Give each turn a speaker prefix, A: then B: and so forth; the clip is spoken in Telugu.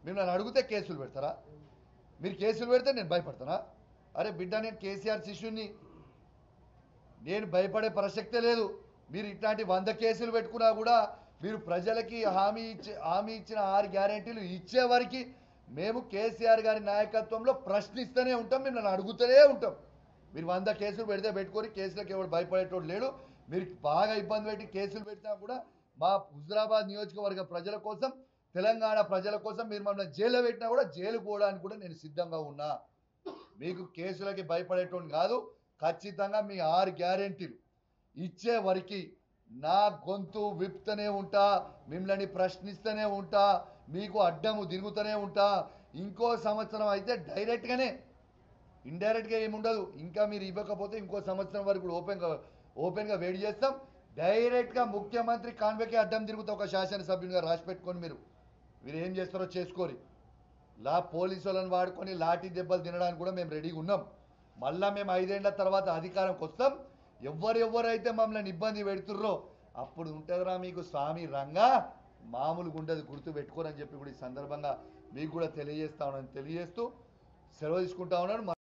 A: మిమ్మల్ని అడిగితే కేసులు పెడతారా? మీరు కేసులు పెడితే నేను భయపడతానా? అరే బిడ్డ, నేను కేసీఆర్ శిష్యుని, నేను భయపడే ప్రసక్తే లేదు. మీరు ఇట్లాంటి 100 కేసులు పెట్టుకున్నా కూడా మీరు ప్రజలకి హామీ ఇచ్చిన 6 గ్యారెంటీలు ఇచ్చే వరకు మేము కేసీఆర్ గారి నాయకత్వంలో ప్రశ్నిస్తూనే ఉంటాం, మిమ్మల్ని అడుగుతూనే ఉంటాం. మీరు 100 కేసులు పెడితే పెట్టుకొని కేసులకు ఎవరు భయపడేటోడు లేడు. మీరు బాగా ఇబ్బంది పెట్టి కేసులు పెట్టినా కూడా మా హుజురాబాద్ నియోజకవర్గ ప్రజల కోసం, తెలంగాణ ప్రజల కోసం మీరు మమ్మల్ని జైల్లో పెట్టినా కూడా జైలుకు పోవడానికి కూడా నేను సిద్ధంగా ఉన్నా. మీకు కేసులకి భయపడేటోడు కాదు. ఖచ్చితంగా మీ 6 గ్యారెంటీలు ఇచ్చే వరకు నా గొంతు విప్తూనే ఉంటా, మిమ్మల్ని ప్రశ్నిస్తూనే ఉంటా, మీకు అడ్డము తిరుగుతూనే ఉంటా. ఇంకో సంవత్సరం అయితే డైరెక్ట్గానే, ఇండైరెక్ట్గా ఏముండదు. ఇంకా మీరు ఇవ్వకపోతే ఇంకో సంవత్సరం వరకు ఓపెన్గా వెయిట్ చేస్తాం. డైరెక్ట్గా ముఖ్యమంత్రి కాన్వేకే అడ్డం తిరుగుతా. ఒక శాసనసభ్యునిగా రాసి పెట్టుకొని మీరు ఏం చేస్తారో చేసుకోరి. పోలీసు వాళ్ళని వాడుకొని లాఠీ దెబ్బలు తినడానికి కూడా మేము రెడీగా ఉన్నాం. మళ్ళా మేము 5 ఏళ్ల తర్వాత అధికారంకి వస్తాం. ఎవరైతే మమ్మల్ని ఇబ్బంది పెడుతుర్రో అప్పుడు ఉంటుందిరా మీకు స్వామి రంగా, మామూలుగా ఉండదు, గుర్తు పెట్టుకోరని చెప్పి కూడా ఈ సందర్భంగా మీకు కూడా తెలియజేస్తూ సెలవు తీసుకుంటా ఉన్నాను.